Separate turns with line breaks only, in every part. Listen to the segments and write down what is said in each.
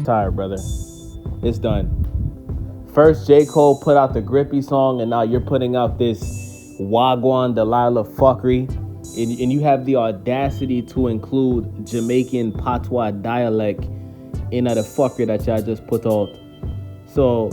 Tired, brother. It's done. First, J. Cole put out the Grippy song, and now you're putting out this Wa Gwan Delilah fuckery. And you have the audacity to include Jamaican patois dialect in the fucker that y'all just put out. So,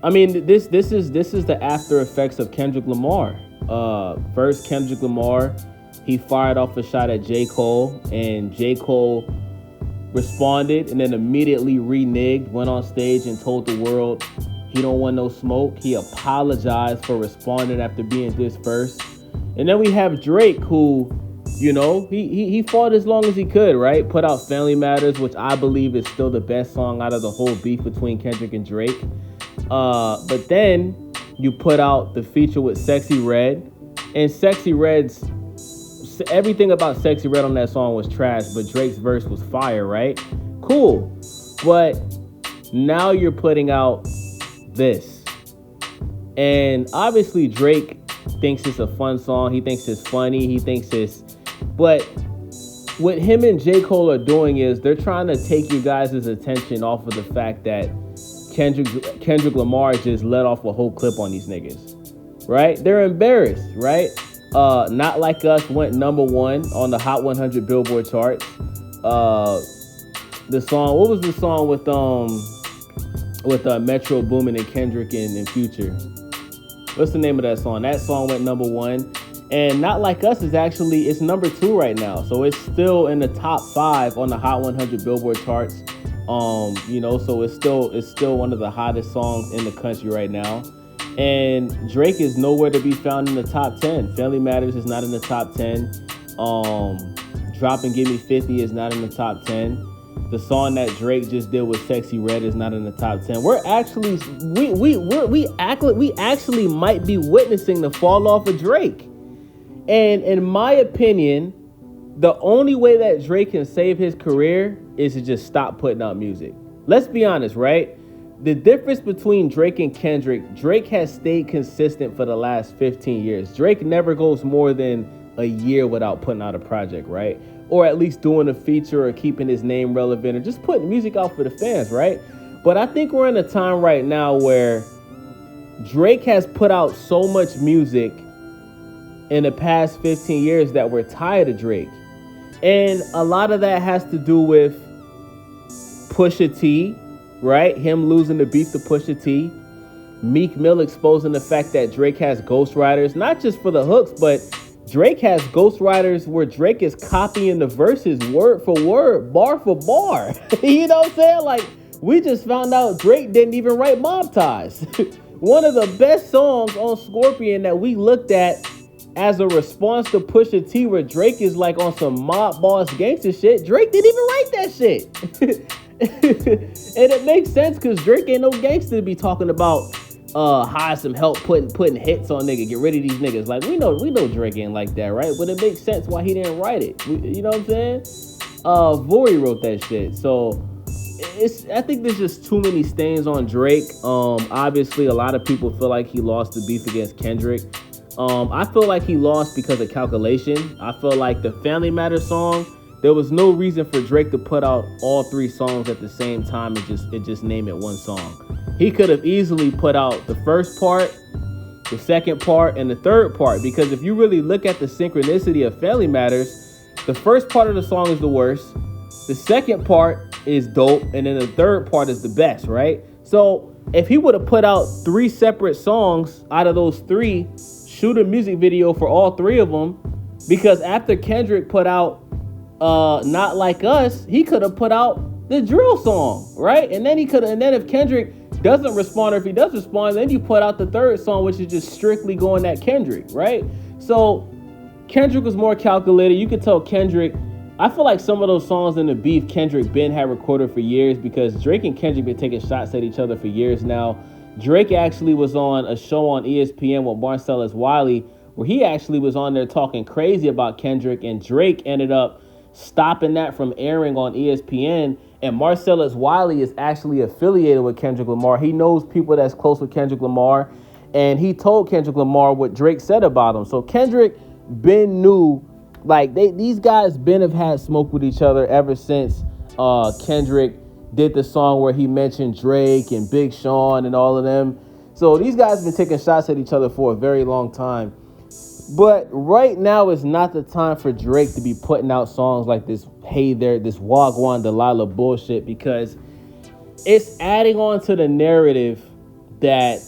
I mean, this is the after effects of Kendrick Lamar. First, Kendrick Lamar, he fired off a shot at J. Cole, and J. Cole responded and then immediately reneged, went on stage and told the world he don't want no smoke. He apologized for responding after being this first. And then we have Drake, who, you know, he fought as long as he could, right? Put out Family Matters, which I believe is still the best song out of the whole beef between Kendrick and Drake. But then you put out the feature with Sexy Red, and Sexy Red's everything about Sexy Red on that song was trash, but Drake's verse was fire, right? Cool. But now you're putting out this. And obviously Drake thinks it's a fun song. He thinks it's funny. He thinks it's... But what him and J. Cole are doing is they're trying to take you guys' attention off of the fact that Kendrick Lamar just let off a whole clip on these niggas, right? They're embarrassed, right? Not Like Us went number 1 on the Hot 100 Billboard charts. The song, what was the song with Metro Boomin and Kendrick and Future? What's the name of that song? That song went number 1, and Not Like Us is actually, it's number 2 right now, so it's still in the top 5 on the Hot 100 Billboard charts. You know, so it's still one of the hottest songs in the country right now. And Drake is nowhere to be found in the top 10. Family Matters is not in the top 10. Drop and Give Me 50 is not in the top 10. The song that Drake just did with Sexy Red is not in the top 10. We're actually we actually might be witnessing the fall off of Drake. And in my opinion, the only way that Drake can save his career is to just stop putting out music. Let's be honest, right? The difference between Drake and Kendrick, Drake has stayed consistent for the last 15 years. Drake never goes more than a year without putting out a project, right? Or at least doing a feature or keeping his name relevant or just putting music out for the fans, right? But I think we're in a time right now where Drake has put out so much music in the past 15 years that we're tired of Drake. And a lot of that has to do with Pusha T, right? Him losing the beef to Pusha T. Meek Mill exposing the fact that Drake has ghostwriters, not just for the hooks, but Drake has ghostwriters where Drake is copying the verses word for word, bar for bar. You know what I'm saying? Like, we just found out Drake didn't even write Mob Ties. One of the best songs on Scorpion that we looked at as a response to Pusha T, where Drake is like on some mob boss gangster shit. Drake didn't even write that shit. And it makes sense because Drake ain't no gangster to be talking about hire some help putting hits on nigga, get rid of these niggas. Like, we know Drake ain't like that, right? But it makes sense why he didn't write it. You know what I'm saying? Vori wrote that shit. So I think there's just too many stains on Drake. Obviously a lot of people feel like he lost the beef against Kendrick. I feel like he lost because of calculation. I feel like the Family Matters song, there was no reason for Drake to put out all 3 songs at the same time and just name it one song. He could have easily put out the first part, the second part, and the third part, because if you really look at the synchronicity of Family Matters, the first part of the song is the worst, the second part is dope, and then the third part is the best, right? So if he would have put out 3 separate songs out of those 3, shoot a music video for all 3 of them, because after Kendrick put out Not Like Us, he could have put out the drill song, right? And then if Kendrick doesn't respond, or if he does respond, then you put out the third song, which is just strictly going at Kendrick, right? So Kendrick was more calculated. You could tell Kendrick, I feel like some of those songs in the beef Kendrick Ben had recorded for years, because Drake and Kendrick been taking shots at each other for years now. Drake actually was on a show on ESPN with Marcellus Wiley, where he actually was on there talking crazy about Kendrick, and Drake ended up stopping that from airing on ESPN. And Marcellus Wiley is actually affiliated with Kendrick Lamar. He knows people that's close with Kendrick Lamar, and he told Kendrick Lamar what Drake said about him. So Kendrick Ben knew, like, these guys Ben have had smoke with each other ever since Kendrick did the song where he mentioned Drake and Big Sean and all of them. So these guys have been taking shots at each other for a very long time. But right now is not the time for Drake to be putting out songs like this, hey there, this Wa Gwan Delilah bullshit, because it's adding on to the narrative that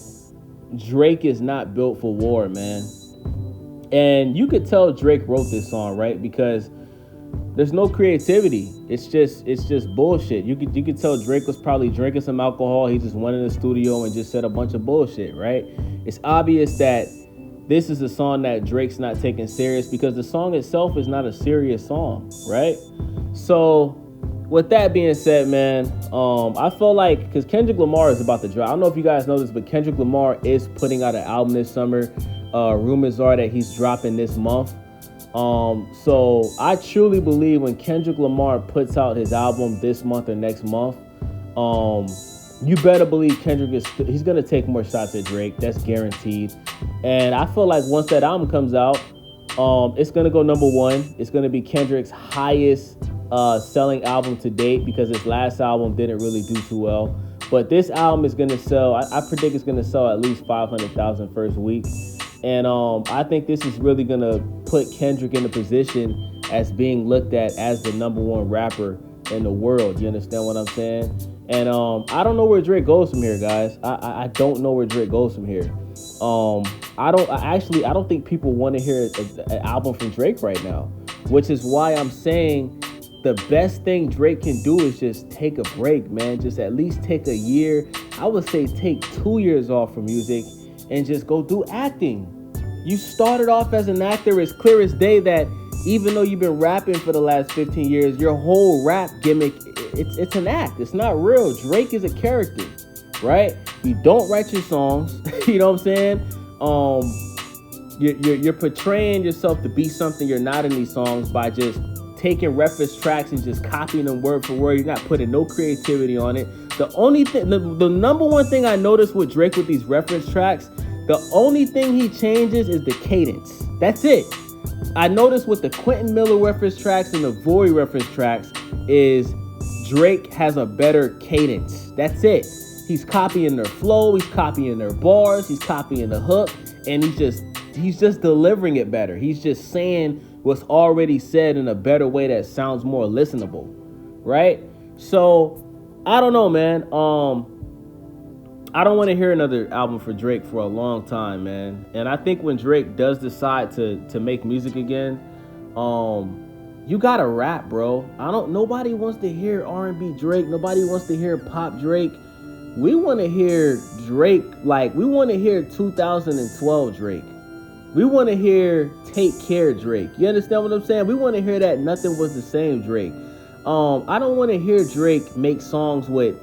Drake is not built for war, man. And you could tell Drake wrote this song, right? Because there's no creativity. It's just bullshit. You could tell Drake was probably drinking some alcohol. He just went in the studio and just said a bunch of bullshit, right? It's obvious that this is a song that Drake's not taking serious because the song itself is not a serious song, right? So with that being said, man, I feel like, because Kendrick Lamar is about to drop. I don't know if you guys know this, but Kendrick Lamar is putting out an album this summer. Rumors are that he's dropping this month. So I truly believe when Kendrick Lamar puts out his album this month or next month, you better believe he's going to take more shots at Drake. That's guaranteed. And I feel like once that album comes out, it's going to go number one. It's going to be Kendrick's highest selling album to date because his last album didn't really do too well. But this album is going to sell, I predict it's going to sell at least 500,000 first week. And I think this is really going to put Kendrick in a position as being looked at as the number one rapper in the world. You understand what I'm saying? And I don't know where Drake goes from here, guys. I don't know where Drake goes from here. I don't think people want to hear an album from Drake right now, which is why I'm saying the best thing Drake can do is just take a break, man. Just at least take a year. I would say take 2 years off from music and just go do acting. You started off as an actor. It's clear as day that even though you've been rapping for the last 15 years, your whole rap gimmick, it's an act. It's not real. Drake is a character, right? You don't write your songs. You know what I'm saying? You're portraying yourself to be something you're not in these songs by just taking reference tracks and just copying them word for word. You're not putting no creativity on it. The only thing, the number one thing I noticed with Drake with these reference tracks, the only thing he changes is the cadence. That's it. I noticed with the Quentin Miller reference tracks and the Vory reference tracks is Drake has a better cadence. That's it. He's copying their flow, he's copying their bars, he's copying the hook, and he's just delivering it better. He's just saying what's already said in a better way that sounds more listenable, right? So I don't know, man. I don't want to hear another album for Drake for a long time, man. And I think when Drake does decide to make music again, you gotta rap, bro. Nobody wants to hear R&B Drake. Nobody wants to hear pop Drake. We want to hear Drake, we want to hear 2012 Drake. We want to hear Take Care Drake. You understand what I'm saying? We want to hear that Nothing Was the Same Drake. I don't want to hear Drake make songs with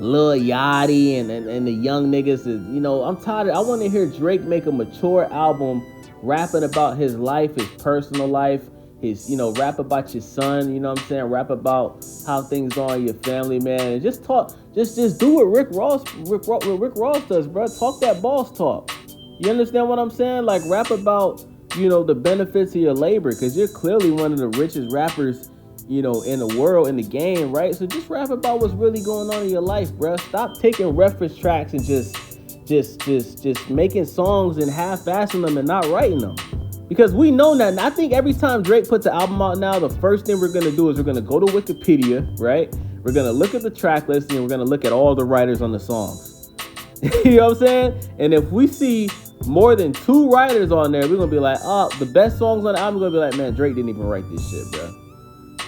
Lil Yachty and the young niggas. I'm tired. I want to hear Drake make a mature album rapping about his life, his personal life, rap about your son, you know what I'm saying? Rap about how things are in your family, man. And just talk, just do what Rick Ross does, bro. Talk that boss talk. You understand what I'm saying? Like, rap about, the benefits of your labor, because you're clearly one of the richest rappers, in the world, in the game, right? So just rap about what's really going on in your life, bro. Stop taking reference tracks and just making songs and half-assing them and not writing them. Because we know that. And I think every time Drake puts an album out now, the first thing we're going to do is we're going to go to Wikipedia, right? We're going to look at the track list and we're going to look at all the writers on the songs. You know what I'm saying? And if we see more than 2 writers on there, we're going to be like, the best songs on the album, we're going to be like, man, Drake didn't even write this shit, bro.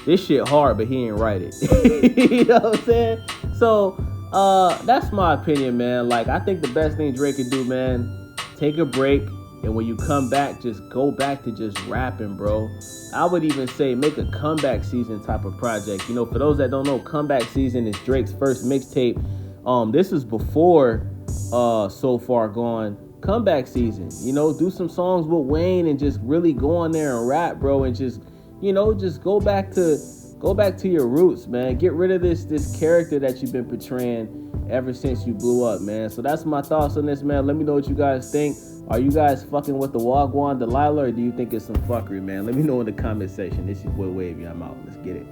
This shit hard, but he ain't write it. You know what I'm saying? So, that's my opinion, man. Like, I think the best thing Drake can do, man, take a break. And when you come back, just go back to just rapping, bro. I would even say make a comeback season type of project. For those that don't know, comeback season is Drake's first mixtape. This is before So Far Gone comeback season. Do some songs with Wayne and just really go on there and rap, bro, and just go back to your roots, man. Get rid of this character that you've been portraying ever since you blew up, man. So that's my thoughts on this, man. Let me know what you guys think. Are you guys fucking with the Wa Gwan Delilah, or do you think it's some fuckery, man? Let me know in the comment section. This is your boy Wavy. I'm out. Let's get it.